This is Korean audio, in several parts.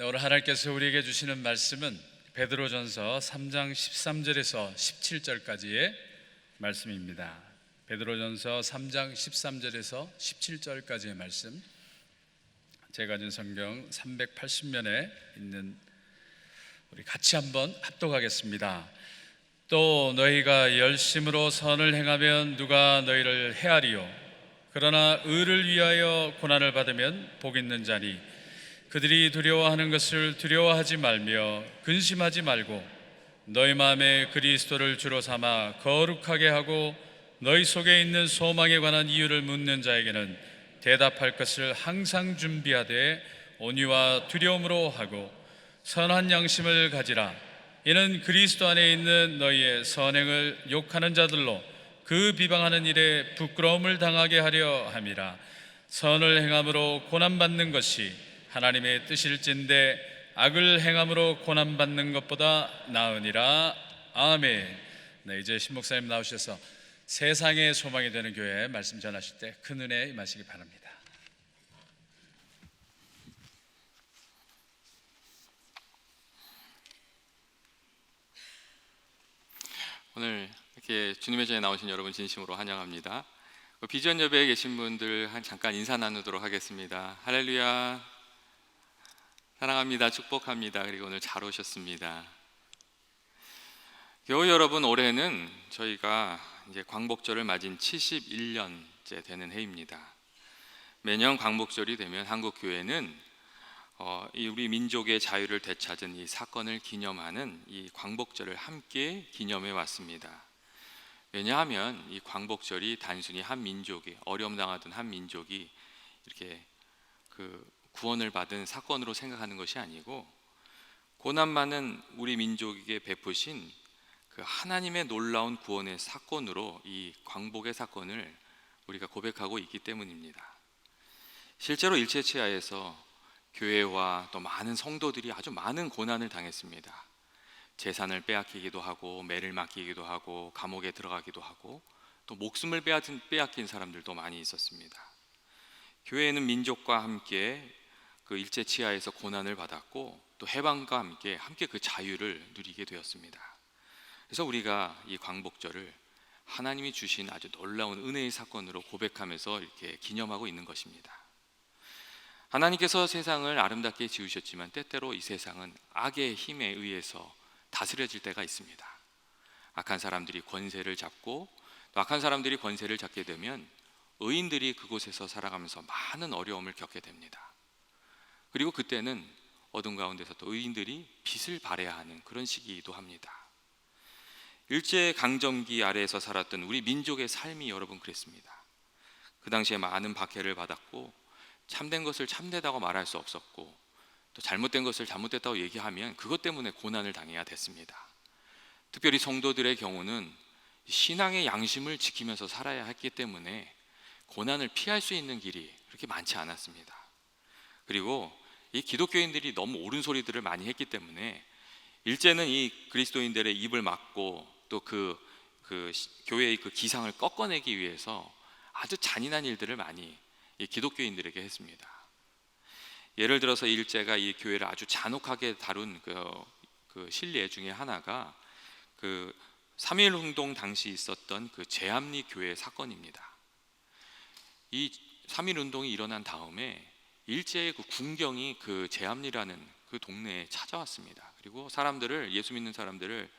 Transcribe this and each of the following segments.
오늘 하나님께서 우리에게 주시는 말씀은 베드로전서 3장 13절에서 17절까지의 말씀입니다. 베드로전서 3장 13절에서 17절까지의 말씀, 제가 가진 성경 380면에 있는, 우리 같이 한번 합독하겠습니다. 또 너희가 열심으로 선을 행하면 누가 너희를 해하리요? 그러나 의를 위하여 고난을 받으면 복 있는 자니 그들이 두려워하는 것을 두려워하지 말며 근심하지 말고 너희 마음에 그리스도를 주로 삼아 거룩하게 하고 너희 속에 있는 소망에 관한 이유를 묻는 자에게는 대답할 것을 항상 준비하되 온유와 두려움으로 하고 선한 양심을 가지라. 이는 그리스도 안에 있는 너희의 선행을 욕하는 자들로 그 비방하는 일에 부끄러움을 당하게 하려 함이라. 선을 행함으로 고난받는 것이 하나님의 뜻일진데 악을 행함으로 고난받는 것보다 나으니라. 아멘. 네, 이제 신목사님 나오셔서 세상의 소망이 되는 교회 말씀 전하실 때 큰 은혜 임하시기 바랍니다. 오늘 이렇게 주님의 전에 나오신 여러분 진심으로 환영합니다. 비전 예배에 계신 분들 잠깐 인사 나누도록 하겠습니다. 할렐루야, 사랑합니다, 축복합니다. 그리고 오늘 잘 오셨습니다. 교회 여러분, 올해는 저희가 이제 광복절을 맞은 71년째 되는 해입니다. 매년 광복절이 되면 한국 교회는 우리 민족의 자유를 되찾은 이 사건을 기념하는 이 광복절을 함께 기념해 왔습니다. 왜냐하면 이 광복절이 단순히 한 민족이, 어려움 당하던 한 민족이 이렇게 구원을 받은 사건으로 생각하는 것이 아니고, 고난 많은 우리 민족에게 베푸신 하나님의 놀라운 구원의 사건으로 이 광복의 사건을 우리가 고백하고 있기 때문입니다. 실제로 일제치하에서 교회와 또 많은 성도들이 아주 많은 고난을 당했습니다. 재산을 빼앗기기도 하고, 매를 맡기기도 하고, 감옥에 들어가기도 하고, 또 목숨을 빼앗긴 사람들도 많이 있었습니다. 교회는 민족과 함께 일제치하에서 고난을 받았고, 또 해방과 함께 그 자유를 누리게 되었습니다. 그래서 우리가 이 광복절을 하나님이 주신 아주 놀라운 은혜의 사건으로 고백하면서 이렇게 기념하고 있는 것입니다. 하나님께서 세상을 아름답게 지으셨지만 때때로 이 세상은 악의 힘에 의해서 다스려질 때가 있습니다. 악한 사람들이 권세를 잡고, 또 악한 사람들이 권세를 잡게 되면 의인들이 그곳에서 살아가면서 많은 어려움을 겪게 됩니다. 그리고 그때는 어둠 가운데서 또 의인들이 빛을 발해야 하는 그런 시기이기도 합니다. 일제 강점기 아래에서 살았던 우리 민족의 삶이 여러분 그랬습니다. 그 당시에 많은 박해를 받았고, 참된 것을 참되다고 말할 수 없었고, 또 잘못된 것을 잘못됐다고 얘기하면 그것 때문에 고난을 당해야 됐습니다. 특별히 성도들의 경우는 신앙의 양심을 지키면서 살아야 했기 때문에 고난을 피할 수 있는 길이 그렇게 많지 않았습니다. 그리고 이 기독교인들이 너무 옳은 소리들을 많이 했기 때문에 일제는 이 그리스도인들의 입을 막고, 또 교회의 기상을 꺾어내기 위해서 아주 잔인한 일들을 많이 이 기독교인들에게 했습니다. 예를 들어서 일제가 이 교회를 아주 잔혹하게 다룬 실례 중에 하나가 3.1 운동 당시 있었던 제암리 교회 사건입니다. 이 3.1 운동이 일어난 다음에 일제의 군경이 제암리라는 동네에 찾아왔습니다. 그리고 예수 믿는 사람들을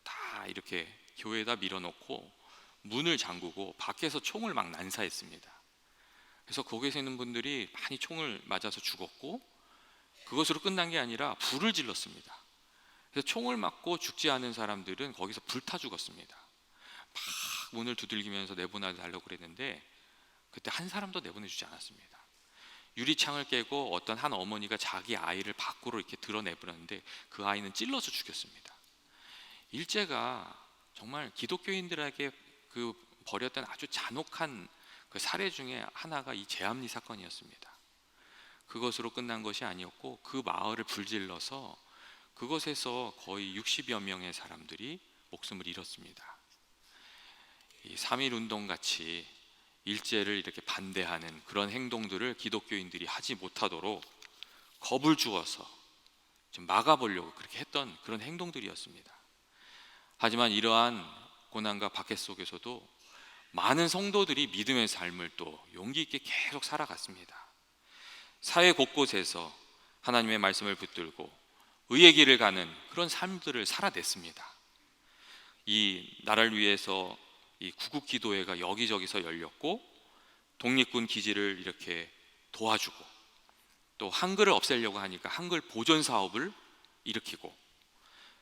다 이렇게 교회에다 밀어놓고 문을 잠그고 밖에서 총을 막 난사했습니다. 그래서 거기서 있는 분들이 많이 총을 맞아서 죽었고, 그것으로 끝난 게 아니라 불을 질렀습니다. 그래서 총을 맞고 죽지 않은 사람들은 거기서 불타 죽었습니다. 막 문을 두들기면서 내보내달라고 그랬는데 그때 한 사람도 내보내주지 않았습니다. 유리창을 깨고 어떤 한 어머니가 자기 아이를 밖으로 이렇게 드러내버렸는데 그 아이는 찔러서 죽였습니다. 일제가 정말 기독교인들에게 벌였던 아주 잔혹한 사례 중에 하나가 이 제암리 사건이었습니다. 그것으로 끝난 것이 아니었고, 그 마을을 불질러서 그것에서 거의 60여 명의 사람들이 목숨을 잃었습니다. 이 3.1 운동 같이 일제를 이렇게 반대하는 그런 행동들을 기독교인들이 하지 못하도록 겁을 주어서 좀 막아보려고 그렇게 했던 그런 행동들이었습니다. 하지만 이러한 고난과 박해 속에서도 많은 성도들이 믿음의 삶을 또 용기 있게 계속 살아갔습니다. 사회 곳곳에서 하나님의 말씀을 붙들고 의의 길을 가는 그런 삶들을 살아냈습니다. 이 나라를 위해서 이 구국 기도회가 여기저기서 열렸고, 독립군 기지를 이렇게 도와주고, 또 한글을 없애려고 하니까 한글 보존 사업을 일으키고,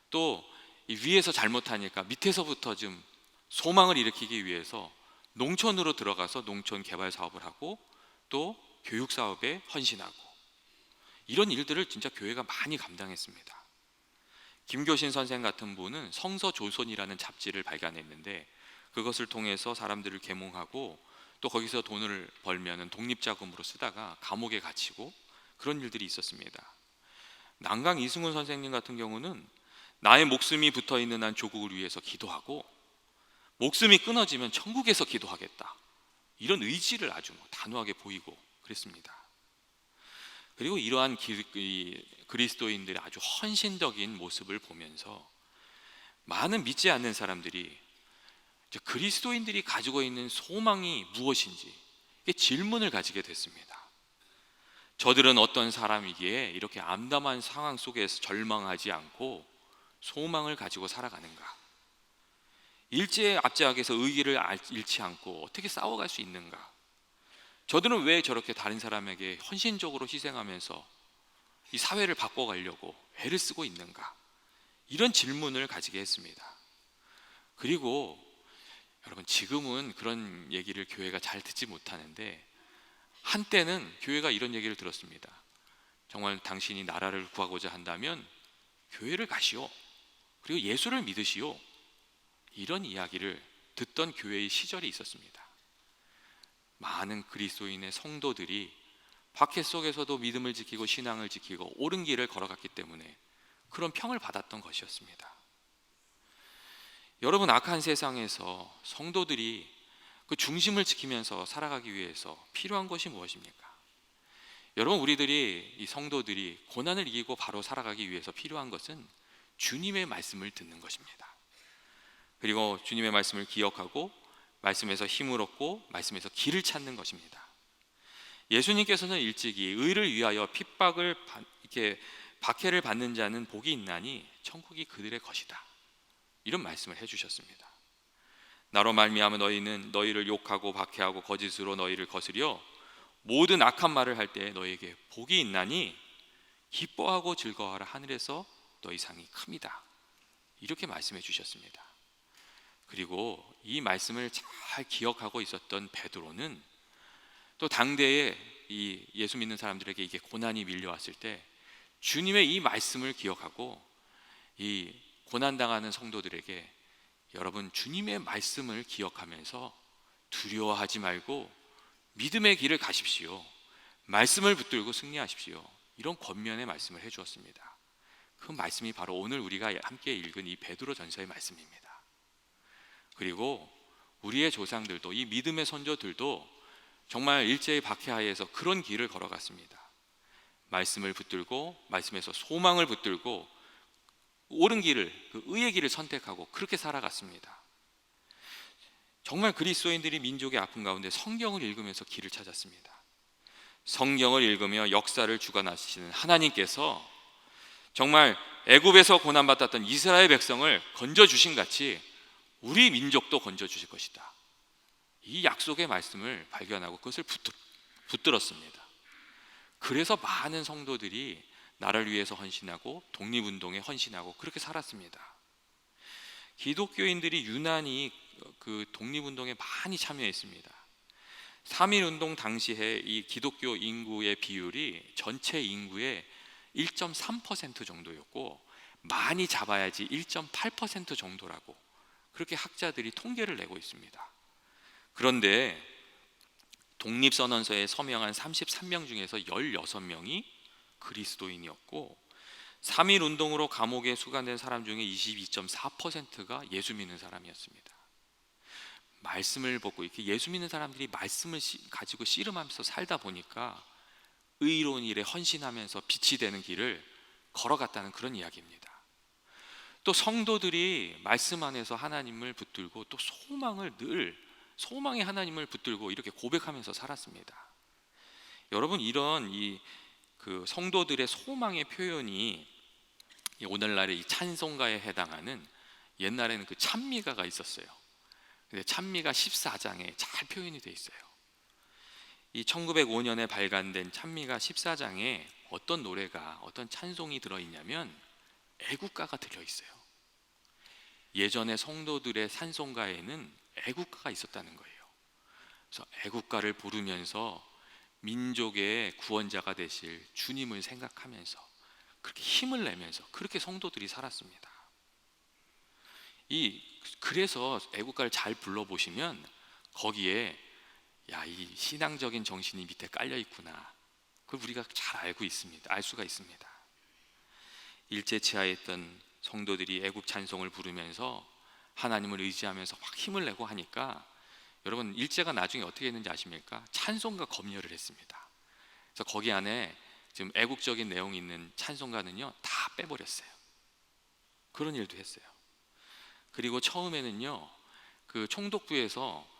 또 이 위에서 잘못하니까 밑에서부터 좀 소망을 일으키기 위해서 농촌으로 들어가서 농촌 개발 사업을 하고, 또 교육 사업에 헌신하고, 이런 일들을 진짜 교회가 많이 감당했습니다. 김교신 선생 같은 분은 성서조선이라는 잡지를 발간했는데, 그것을 통해서 사람들을 계몽하고, 또 거기서 돈을 벌면은 독립자금으로 쓰다가 감옥에 갇히고, 그런 일들이 있었습니다. 난강 이승훈 선생님 같은 경우는 나의 목숨이 붙어 있는 한 조국을 위해서 기도하고, 목숨이 끊어지면 천국에서 기도하겠다, 이런 의지를 아주 단호하게 보이고 그랬습니다. 그리고 이러한 그리스도인들의 아주 헌신적인 모습을 보면서 많은 믿지 않는 사람들이 그리스도인들이 가지고 있는 소망이 무엇인지 질문을 가지게 됐습니다. 저들은 어떤 사람이기에 이렇게 암담한 상황 속에서 절망하지 않고 소망을 가지고 살아가는가? 일제의 압제하에서 의기를 잃지 않고 어떻게 싸워갈 수 있는가? 저들은 왜 저렇게 다른 사람에게 헌신적으로 희생하면서 이 사회를 바꿔가려고 애를 쓰고 있는가? 이런 질문을 가지게 했습니다. 그리고 여러분, 지금은 그런 얘기를 교회가 잘 듣지 못하는데, 한때는 교회가 이런 얘기를 들었습니다. 정말 당신이 나라를 구하고자 한다면 교회를 가시오, 그리고 예수를 믿으시오, 이런 이야기를 듣던 교회의 시절이 있었습니다. 많은 그리스도인의 성도들이 박해 속에서도 믿음을 지키고 신앙을 지키고 옳은 길을 걸어갔기 때문에 그런 평을 받았던 것이었습니다. 여러분, 악한 세상에서 성도들이 그 중심을 지키면서 살아가기 위해서 필요한 것이 무엇입니까? 여러분, 우리들이, 이 성도들이 고난을 이기고 바로 살아가기 위해서 필요한 것은 주님의 말씀을 듣는 것입니다. 그리고 주님의 말씀을 기억하고 말씀에서 힘을 얻고 말씀에서 길을 찾는 것입니다. 예수님께서는 일찍이 의를 위하여 핍박을 이렇게 박해를 받는 자는 복이 있나니 천국이 그들의 것이다, 이런 말씀을 해주셨습니다. 나로 말미암아 너희는 너희를 욕하고 박해하고 거짓으로 너희를 거스려 모든 악한 말을 할 때 너희에게 복이 있나니 기뻐하고 즐거워하라, 하늘에서 너희 상이 큽니다, 이렇게 말씀해 주셨습니다. 그리고 이 말씀을 잘 기억하고 있었던 베드로는 또 당대에 이 예수 믿는 사람들에게 이게 고난이 밀려왔을 때 주님의 이 말씀을 기억하고 이 고난당하는 성도들에게, 여러분, 주님의 말씀을 기억하면서 두려워하지 말고 믿음의 길을 가십시오, 말씀을 붙들고 승리하십시오, 이런 권면의 말씀을 해주었습니다. 그 말씀이 바로 오늘 우리가 함께 읽은 이 베드로전서의 말씀입니다. 그리고 우리의 조상들도, 이 믿음의 선조들도 정말 일제의 박해하에서 그런 길을 걸어갔습니다. 말씀을 붙들고 말씀에서 소망을 붙들고 옳은 길을, 그 의의 길을 선택하고 그렇게 살아갔습니다. 정말 그리스도인들이 민족의 아픔 가운데 성경을 읽으면서 길을 찾았습니다. 성경을 읽으며 역사를 주관하시는 하나님께서 정말 애굽에서 고난받았던 이스라엘 백성을 건져주신 같이 우리 민족도 건져주실 것이다, 이 약속의 말씀을 발견하고 그것을 붙들었습니다. 그래서 많은 성도들이 나라를 위해서 헌신하고 독립운동에 헌신하고 그렇게 살았습니다. 기독교인들이 유난히 그 독립운동에 많이 참여했습니다. 3.1운동 당시에 이 기독교 인구의 비율이 전체 인구의 1.3% 정도였고, 많이 잡아야지 1.8% 정도라고 그렇게 학자들이 통계를 내고 있습니다. 그런데 독립선언서에 서명한 33명 중에서 16명이 그리스도인이었고, 3.1운동으로 감옥에 수감된 사람 중에 22.4%가 예수 믿는 사람이었습니다. 말씀을 보고 이렇게 예수 믿는 사람들이 말씀을 가지고 씨름하면서 살다 보니까 의로운 일에 헌신하면서 빛이 되는 길을 걸어갔다는 그런 이야기입니다. 또 성도들이 말씀 안에서 하나님을 붙들고 또 소망의 하나님을 붙들고 이렇게 고백하면서 살았습니다. 여러분, 이런 그 성도들의 소망의 표현이 오늘날의 이 찬송가에 해당하는, 옛날에는 그 찬미가가 있었어요. 근데 찬미가 14장에 잘 표현이 되어 있어요. 이 1905년에 발간된 찬미가 14장에 어떤 찬송이 들어있냐면 애국가가 들어있어요. 예전에 성도들의 찬송가에는 애국가가 있었다는 거예요. 그래서 애국가를 부르면서 민족의 구원자가 되실 주님을 생각하면서 그렇게 힘을 내면서 그렇게 성도들이 살았습니다. 그래서 애국가를 잘 불러보시면 거기에 이 신앙적인 정신이 밑에 깔려 있구나, 그걸 우리가 잘 알 수가 있습니다. 일제치하에 있던 성도들이 애국 찬송을 부르면서 하나님을 의지하면서 막 힘을 내고 하니까, 여러분, 일제가 나중에 어떻게 했는지 아십니까? 찬송가 검열을 했습니다. 그래서 거기 안에 지금 애국적인 내용이 있는 찬송가는요 다 빼버렸어요. 그런 일도 했어요. 그리고 처음에는요 그 총독부에서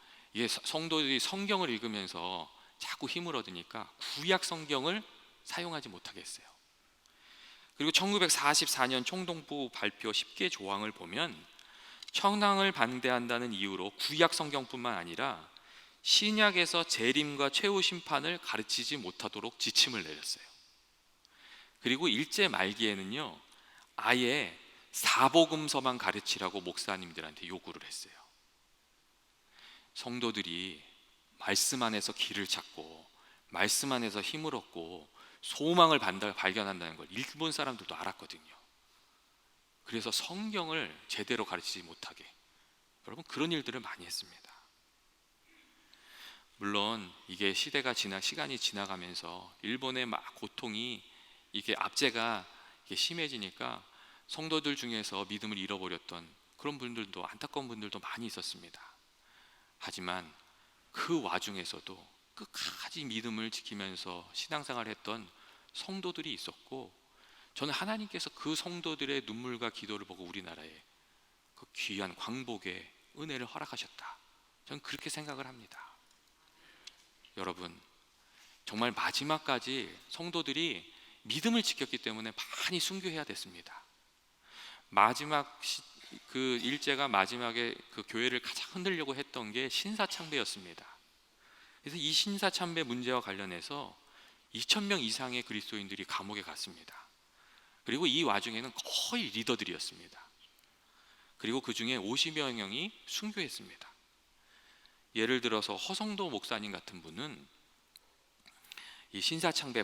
성도들이 성경을 읽으면서 자꾸 힘을 얻으니까 구약 성경을 사용하지 못하게 했어요. 그리고 1944년 총독부 발표 10개 조항을 보면 청당을 반대한다는 이유로 구약 성경뿐만 아니라 신약에서 재림과 최후 심판을 가르치지 못하도록 지침을 내렸어요. 그리고 일제 말기에는요 아예 사복음서만 가르치라고 목사님들한테 요구를 했어요. 성도들이 말씀 안에서 길을 찾고 말씀 안에서 힘을 얻고 소망을 발견한다는 걸 일본 사람들도 알았거든요. 그래서 성경을 제대로 가르치지 못하게, 여러분, 그런 일들을 많이 했습니다. 물론 이게 시간이 지나가면서 일본의 고통이, 이게 압제가 심해지니까 성도들 중에서 믿음을 잃어버렸던 그런 분들도, 안타까운 분들도 많이 있었습니다. 하지만 그 와중에서도 끝까지 믿음을 지키면서 신앙생활을 했던 성도들이 있었고, 저는 하나님께서 그 성도들의 눈물과 기도를 보고 우리나라에 그 귀한 광복의 은혜를 허락하셨다, 저는 그렇게 생각을 합니다. 여러분, 정말 마지막까지 성도들이 믿음을 지켰기 때문에 많이 순교해야 됐습니다. 그 일제가 마지막에 그 교회를 가장 흔들려고 했던 게 신사참배였습니다. 그래서 이 신사참배 문제와 관련해서 2,000명 이상의 그리스도인들이 감옥에 갔습니다. 그리고 이 와중에는 거의 리더들이었습니다. 그리고 그 중에 50여 명이 순교했습니다. 예를 들어서 허성도 목사님 같은 분은 이 신사참배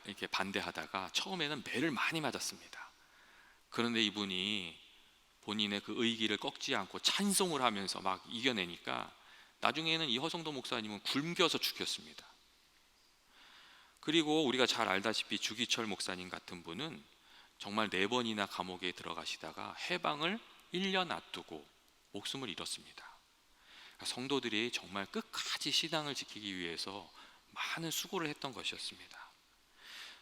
이렇게 반대하다가 처음에는 매를 많이 맞았습니다. 그런데 이분이 본인의 그 의기를 꺾지 않고 찬송을 하면서 막 이겨내니까 나중에는 이 허성도 목사님은 굶겨서 죽였습니다. 그리고 우리가 잘 알다시피 주기철 목사님 같은 분은 정말 4번이나 감옥에 들어가시다가 해방을 1년 앞두고 목숨을 잃었습니다. 성도들이 정말 끝까지 신앙을 지키기 위해서 많은 수고를 했던 것이었습니다.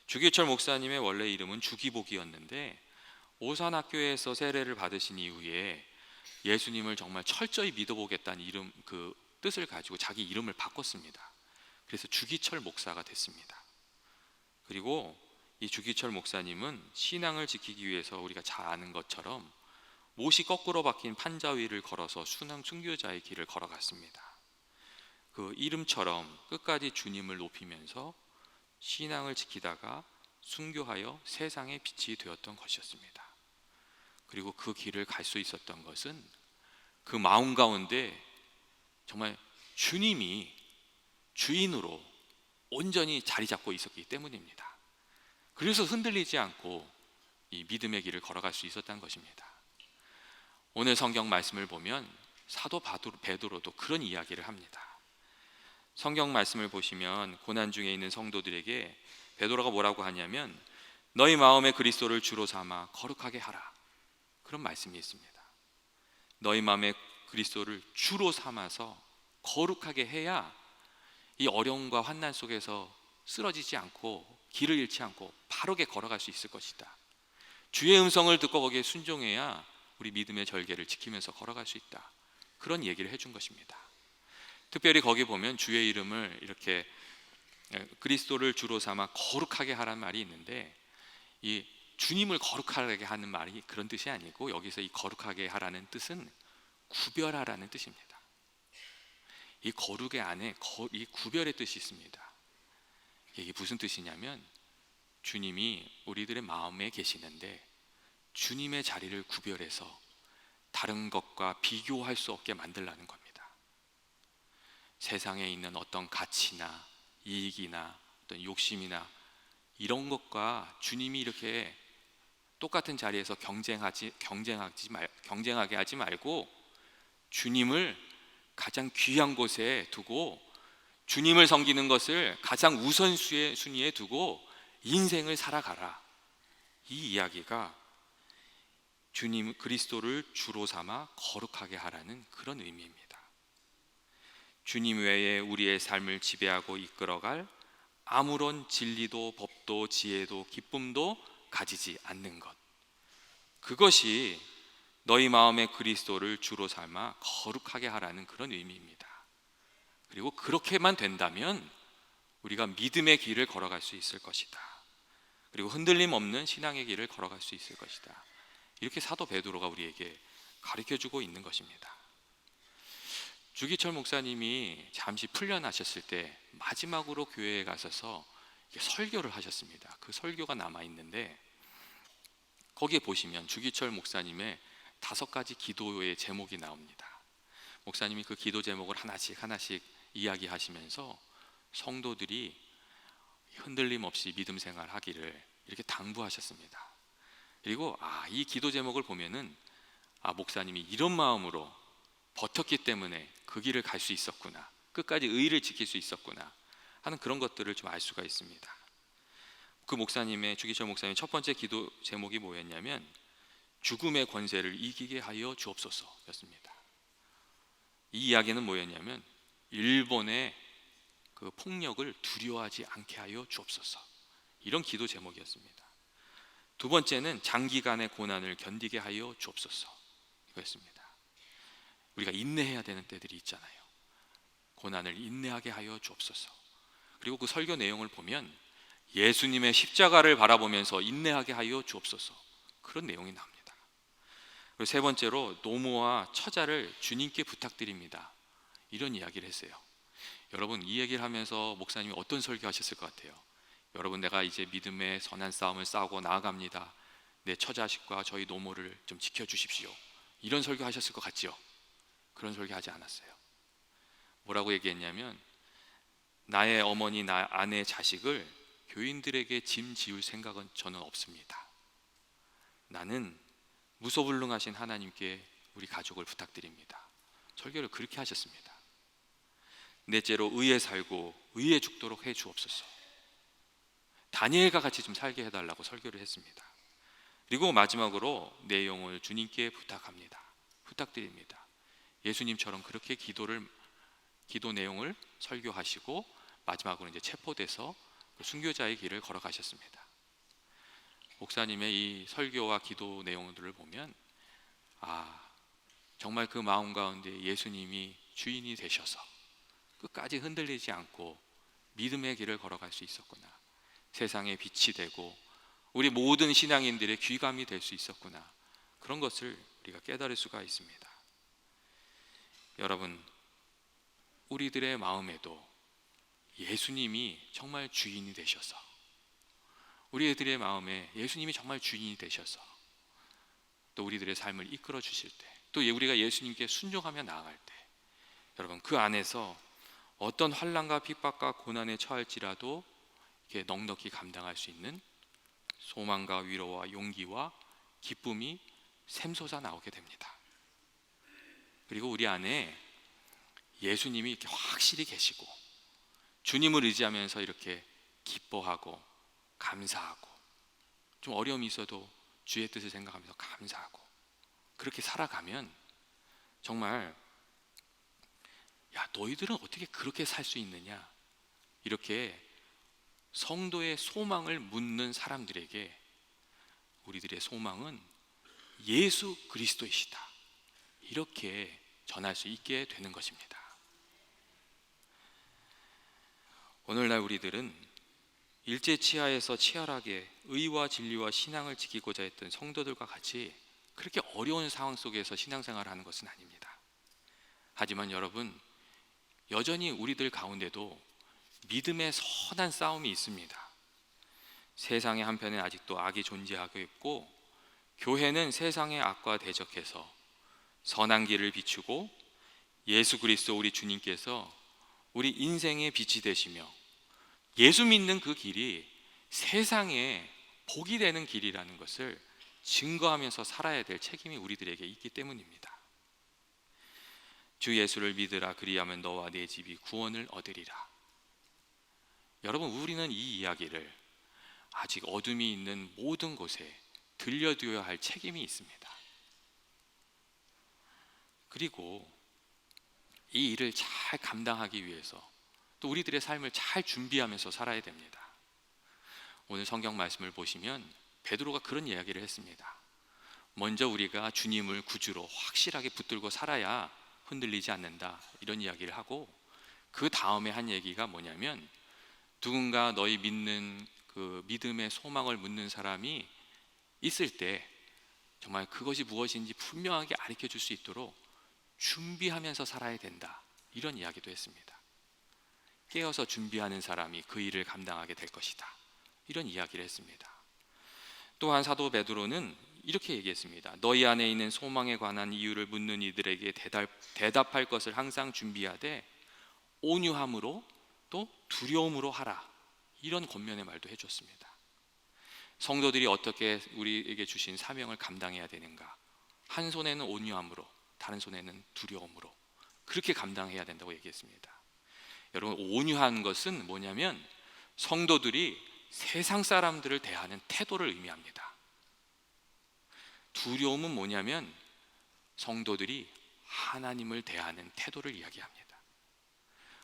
주기철 목사님의 원래 이름은 주기복이었는데 오산학교에서 세례를 받으신 이후에 예수님을 정말 철저히 믿어보겠다는 그 뜻을 가지고 자기 이름을 바꿨습니다. 그래서 주기철 목사가 됐습니다. 그리고 이 주기철 목사님은 신앙을 지키기 위해서 우리가 잘 아는 것처럼 못이 거꾸로 박힌 판자 위를 걸어서 순교자의 길을 걸어갔습니다. 그 이름처럼 끝까지 주님을 높이면서 신앙을 지키다가 순교하여 세상의 빛이 되었던 것이었습니다. 그리고 그 길을 갈 수 있었던 것은 그 마음 가운데 정말 주님이 주인으로 온전히 자리 잡고 있었기 때문입니다. 그래서 흔들리지 않고 이 믿음의 길을 걸어갈 수 있었던 것입니다. 오늘 성경 말씀을 보면 사도 베드로도 그런 이야기를 합니다. 성경 말씀을 보시면 고난 중에 있는 성도들에게 베드로가 뭐라고 하냐면 너희 마음에 그리스도를 주로 삼아 거룩하게 하라, 그런 말씀이 있습니다. 너희 마음에 그리스도를 주로 삼아서 거룩하게 해야 이 어려움과 환난 속에서 쓰러지지 않고 길을 잃지 않고 바르게 걸어갈 수 있을 것이다. 주의 음성을 듣고 거기에 순종해야 우리 믿음의 절개를 지키면서 걸어갈 수 있다. 그런 얘기를 해준 것입니다. 특별히 거기 보면 주의 이름을 이렇게 그리스도를 주로 삼아 거룩하게 하라는 말이 있는데, 이 주님을 거룩하게 하는 말이 그런 뜻이 아니고, 여기서 이 거룩하게 하라는 뜻은 구별하라는 뜻입니다. 이 거룩의 안에 이 구별의 뜻이 있습니다. 이게 무슨 뜻이냐면, 주님이 우리들의 마음에 계시는데 주님의 자리를 구별해서 다른 것과 비교할 수 없게 만들라는 겁니다. 세상에 있는 어떤 가치나 이익이나 어떤 욕심이나 이런 것과 주님이 이렇게 똑같은 자리에서 경쟁하게 하지 말고, 주님을 가장 귀한 곳에 두고 주님을 섬기는 것을 가장 우선순위에 두고 인생을 살아가라. 이 이야기가 주님 그리스도를 주로 삼아 거룩하게 하라는 그런 의미입니다. 주님 외에 우리의 삶을 지배하고 이끌어갈 아무런 진리도 법도 지혜도 기쁨도 가지지 않는 것, 그것이 너희 마음에 그리스도를 주로 삼아 거룩하게 하라는 그런 의미입니다. 그리고 그렇게만 된다면 우리가 믿음의 길을 걸어갈 수 있을 것이다. 그리고 흔들림 없는 신앙의 길을 걸어갈 수 있을 것이다. 이렇게 사도 베드로가 우리에게 가르쳐주고 있는 것입니다. 주기철 목사님이 잠시 풀려나셨을 때 마지막으로 교회에 가셔서 설교를 하셨습니다. 그 설교가 남아있는데, 거기에 보시면 주기철 목사님의 5가지 기도의 제목이 나옵니다. 목사님이 그 기도 제목을 하나씩 이야기하시면서 성도들이 흔들림 없이 믿음 생활하기를 이렇게 당부하셨습니다. 그리고 이 기도 제목을 보면은 목사님이 이런 마음으로 버텼기 때문에 그 길을 갈 수 있었구나, 끝까지 의의를 지킬 수 있었구나 하는 그런 것들을 좀 알 수가 있습니다. 그 주기철 목사님의 첫 번째 기도 제목이 뭐였냐면, 죽음의 권세를 이기게 하여 주옵소서였습니다. 이 이야기는 뭐였냐면, 일본의 그 폭력을 두려워하지 않게 하여 주옵소서, 이런 기도 제목이었습니다. 두 번째는 장기간의 고난을 견디게 하여 주옵소서, 이거였습니다. 우리가 인내해야 되는 때들이 있잖아요. 고난을 인내하게 하여 주옵소서. 그리고 그 설교 내용을 보면 예수님의 십자가를 바라보면서 인내하게 하여 주옵소서, 그런 내용이 나옵니다. 그리고 세 번째로 노모와 처자를 주님께 부탁드립니다, 이런 이야기를 했어요. 여러분, 이 얘기를 하면서 목사님이 어떤 설교하셨을 것 같아요? 여러분, 내가 이제 믿음의 선한 싸움을 싸우고 나아갑니다. 내 처자식과 저희 노모를 좀 지켜주십시오, 이런 설교하셨을 것 같죠? 그런 설교하지 않았어요. 뭐라고 얘기했냐면, 나의 어머니, 나 아내, 자식을 교인들에게 짐 지울 생각은 저는 없습니다. 나는 무소불능하신 하나님께 우리 가족을 부탁드립니다. 설교를 그렇게 하셨습니다. 넷째로 의에 살고 의에 죽도록 해 주옵소서. 다니엘과 같이 좀 살게 해달라고 설교를 했습니다. 그리고 마지막으로 내 영혼을 주님께 부탁드립니다. 예수님처럼 그렇게 기도 내용을 설교하시고 마지막으로 이제 체포돼서 순교자의 길을 걸어가셨습니다. 목사님의 이 설교와 기도 내용들을 보면 정말 그 마음 가운데 예수님이 주인이 되셔서 끝까지 흔들리지 않고 믿음의 길을 걸어갈 수 있었구나, 세상의 빛이 되고 우리 모든 신앙인들의 귀감이 될 수 있었구나, 그런 것을 우리가 깨달을 수가 있습니다. 여러분, 우리들의 마음에도 예수님이 정말 주인이 되셔서, 우리들의 마음에 예수님이 정말 주인이 되셔서 또 우리들의 삶을 이끌어 주실 때, 또 우리가 예수님께 순종하며 나아갈 때, 여러분, 그 안에서 어떤 환난과 핍박과 고난에 처할지라도 이렇게 넉넉히 감당할 수 있는 소망과 위로와 용기와 기쁨이 샘솟아 나오게 됩니다. 그리고 우리 안에 예수님이 이렇게 확실히 계시고 주님을 의지하면서 이렇게 기뻐하고 감사하고, 좀 어려움이 있어도 주의 뜻을 생각하면서 감사하고, 그렇게 살아가면 정말 너희들은 어떻게 그렇게 살 수 있느냐, 이렇게 성도의 소망을 묻는 사람들에게 우리들의 소망은 예수 그리스도이시다, 이렇게 전할 수 있게 되는 것입니다. 오늘날 우리들은 일제치하에서 치열하게 의와 진리와 신앙을 지키고자 했던 성도들과 같이 그렇게 어려운 상황 속에서 신앙생활을 하는 것은 아닙니다. 하지만 여러분, 여전히 우리들 가운데도 믿음의 선한 싸움이 있습니다. 세상의 한편에 아직도 악이 존재하고 있고, 교회는 세상의 악과 대적해서 선한 길을 비추고 예수 그리스도 우리 주님께서 우리 인생의 빛이 되시며 예수 믿는 그 길이 세상에 복이 되는 길이라는 것을 증거하면서 살아야 될 책임이 우리들에게 있기 때문입니다. 주 예수를 믿으라, 그리하면 너와 내 집이 구원을 얻으리라. 여러분, 우리는 이 이야기를 아직 어둠이 있는 모든 곳에 들려드려야 할 책임이 있습니다. 그리고 이 일을 잘 감당하기 위해서 또 우리들의 삶을 잘 준비하면서 살아야 됩니다. 오늘 성경 말씀을 보시면 베드로가 그런 이야기를 했습니다. 먼저 우리가 주님을 구주로 확실하게 붙들고 살아야 흔들리지 않는다, 이런 이야기를 하고, 그 다음에 한 얘기가 뭐냐면, 누군가 너희 믿는 그 믿음의 소망을 묻는 사람이 있을 때 정말 그것이 무엇인지 분명하게 가르쳐 줄 수 있도록 준비하면서 살아야 된다, 이런 이야기도 했습니다. 깨어서 준비하는 사람이 그 일을 감당하게 될 것이다, 이런 이야기를 했습니다. 또한 사도 베드로는 이렇게 얘기했습니다. 너희 안에 있는 소망에 관한 이유를 묻는 이들에게 대답할 것을 항상 준비하되 온유함으로 또 두려움으로 하라, 이런 권면의 말도 해줬습니다. 성도들이 어떻게 우리에게 주신 사명을 감당해야 되는가? 한 손에는 온유함으로, 다른 손에는 두려움으로, 그렇게 감당해야 된다고 얘기했습니다. 여러분, 온유한 것은 뭐냐면 성도들이 세상 사람들을 대하는 태도를 의미합니다. 두려움은 뭐냐면 성도들이 하나님을 대하는 태도를 이야기합니다.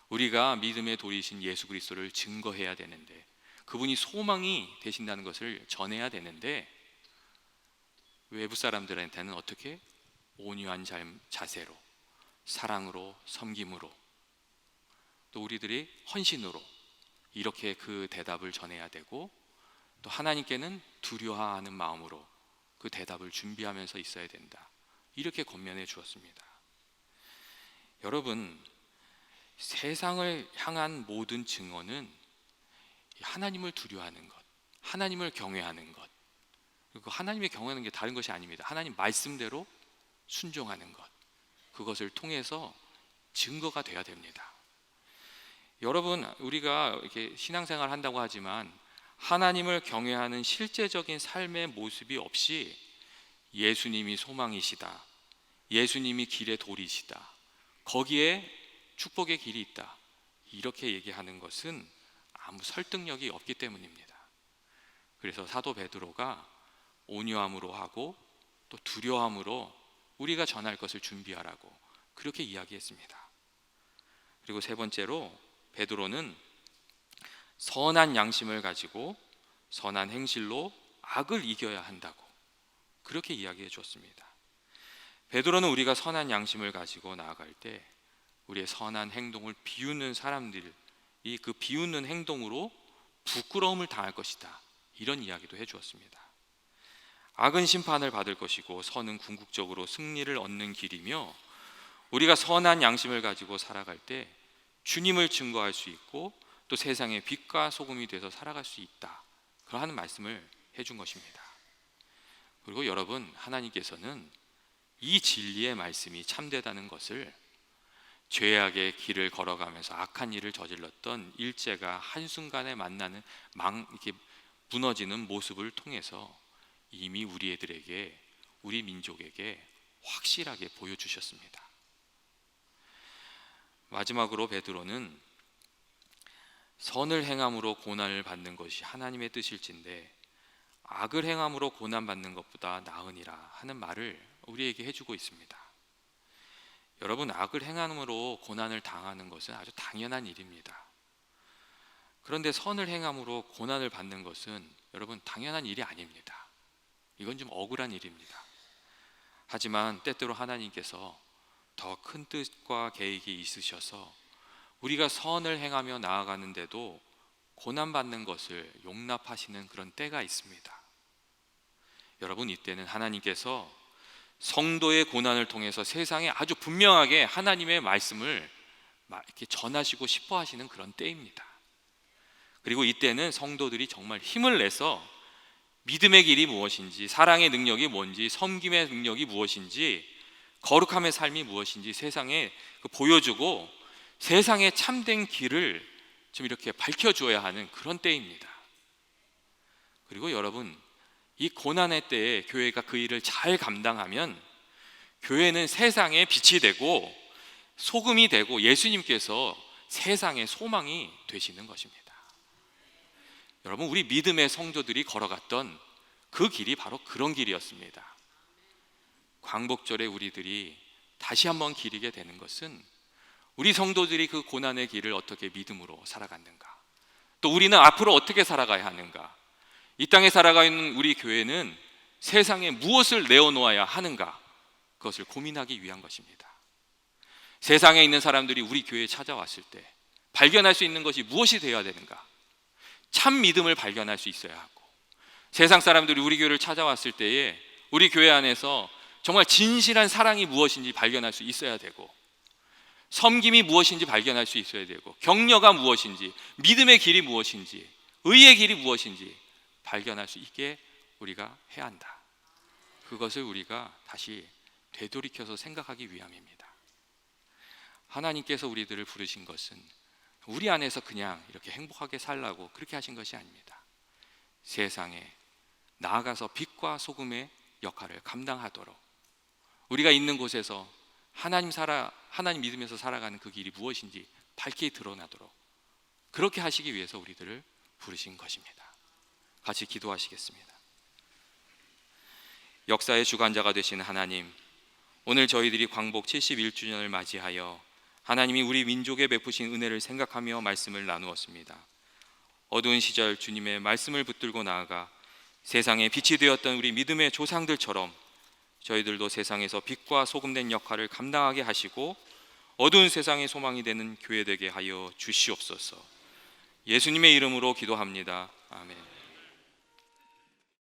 우리가 믿음의 도리신 예수 그리스도를 증거해야 되는데, 그분이 소망이 되신다는 것을 전해야 되는데, 외부 사람들한테는 어떻게? 온유한 자세로, 사랑으로, 섬김으로, 또 우리들이 헌신으로, 이렇게 그 대답을 전해야 되고, 또 하나님께는 두려워하는 마음으로 그 대답을 준비하면서 있어야 된다, 이렇게 권면해 주었습니다. 여러분, 세상을 향한 모든 증언은 하나님을 두려워하는 것, 하나님을 경외하는 것, 그리고 하나님의 경외하는 게 다른 것이 아닙니다. 하나님 말씀대로 순종하는 것, 그것을 통해서 증거가 되어야 됩니다. 여러분, 우리가 이렇게 신앙생활 한다고 하지만 하나님을 경외하는 실제적인 삶의 모습이 없이 예수님이 소망이시다, 예수님이 길의 도리시다, 거기에 축복의 길이 있다, 이렇게 얘기하는 것은 아무 설득력이 없기 때문입니다. 그래서 사도 베드로가 온유함으로 하고 또 두려움으로 우리가 전할 것을 준비하라고 그렇게 이야기했습니다. 그리고 세 번째로 베드로는 선한 양심을 가지고 선한 행실로 악을 이겨야 한다고 그렇게 이야기해 주었습니다. 베드로는 우리가 선한 양심을 가지고 나아갈 때 우리의 선한 행동을 비웃는 사람들이 그 비웃는 행동으로 부끄러움을 당할 것이다, 이런 이야기도 해주었습니다. 악은 심판을 받을 것이고 선은 궁극적으로 승리를 얻는 길이며, 우리가 선한 양심을 가지고 살아갈 때 주님을 증거할 수 있고 또 세상의 빛과 소금이 돼서 살아갈 수 있다, 그러한 말씀을 해준 것입니다. 그리고 여러분, 하나님께서는 이 진리의 말씀이 참되다는 것을 죄악의 길을 걸어가면서 악한 일을 저질렀던 일제가 한순간에 만나는 이렇게 무너지는 모습을 통해서 이미 우리 애들에게, 우리 민족에게 확실하게 보여주셨습니다. 마지막으로 베드로는 선을 행함으로 고난을 받는 것이 하나님의 뜻일진데 악을 행함으로 고난받는 것보다 나으니라 하는 말을 우리에게 해주고 있습니다. 여러분, 악을 행함으로 고난을 당하는 것은 아주 당연한 일입니다. 그런데 선을 행함으로 고난을 받는 것은 여러분 당연한 일이 아닙니다. 이건 좀 억울한 일입니다. 하지만 때때로 하나님께서 더 큰 뜻과 계획이 있으셔서 우리가 선을 행하며 나아가는데도 고난받는 것을 용납하시는 그런 때가 있습니다. 여러분, 이때는 하나님께서 성도의 고난을 통해서 세상에 아주 분명하게 하나님의 말씀을 이렇게 전하시고 싶어 하시는 그런 때입니다. 그리고 이때는 성도들이 정말 힘을 내서 믿음의 길이 무엇인지, 사랑의 능력이 뭔지, 섬김의 능력이 무엇인지, 거룩함의 삶이 무엇인지 세상에 보여주고 세상의 참된 길을 좀 이렇게 밝혀주어야 하는 그런 때입니다. 그리고 여러분, 이 고난의 때에 교회가 그 일을 잘 감당하면 교회는 세상의 빛이 되고 소금이 되고 예수님께서 세상의 소망이 되시는 것입니다. 여러분, 우리 믿음의 성도들이 걸어갔던 그 길이 바로 그런 길이었습니다. 광복절에 우리들이 다시 한번 기리게 되는 것은 우리 성도들이 그 고난의 길을 어떻게 믿음으로 살아갔는가, 또 우리는 앞으로 어떻게 살아가야 하는가, 이 땅에 살아가 있는 우리 교회는 세상에 무엇을 내어놓아야 하는가, 그것을 고민하기 위한 것입니다. 세상에 있는 사람들이 우리 교회에 찾아왔을 때 발견할 수 있는 것이 무엇이 되어야 되는가, 참 믿음을 발견할 수 있어야 하고, 세상 사람들이 우리 교회를 찾아왔을 때에 우리 교회 안에서 정말 진실한 사랑이 무엇인지 발견할 수 있어야 되고, 섬김이 무엇인지 발견할 수 있어야 되고, 격려가 무엇인지, 믿음의 길이 무엇인지, 의의 길이 무엇인지 발견할 수 있게 우리가 해야 한다. 그것을 우리가 다시 되돌이켜서 생각하기 위함입니다. 하나님께서 우리들을 부르신 것은 우리 안에서 그냥 이렇게 행복하게 살라고 그렇게 하신 것이 아닙니다. 세상에 나아가서 빛과 소금의 역할을 감당하도록, 우리가 있는 곳에서 하나님 믿으면서 살아가는 그 길이 무엇인지 밝게 드러나도록 그렇게 하시기 위해서 우리들을 부르신 것입니다. 같이 기도하시겠습니다. 역사의 주관자가 되신 하나님, 오늘 저희들이 광복 71주년을 맞이하여 하나님이 우리 민족에 베푸신 은혜를 생각하며 말씀을 나누었습니다. 어두운 시절 주님의 말씀을 붙들고 나아가 세상에 빛이 되었던 우리 믿음의 조상들처럼 저희들도 세상에서 빛과 소금된 역할을 감당하게 하시고 어두운 세상의 소망이 되는 교회 되게 하여 주시옵소서. 예수님의 이름으로 기도합니다. 아멘.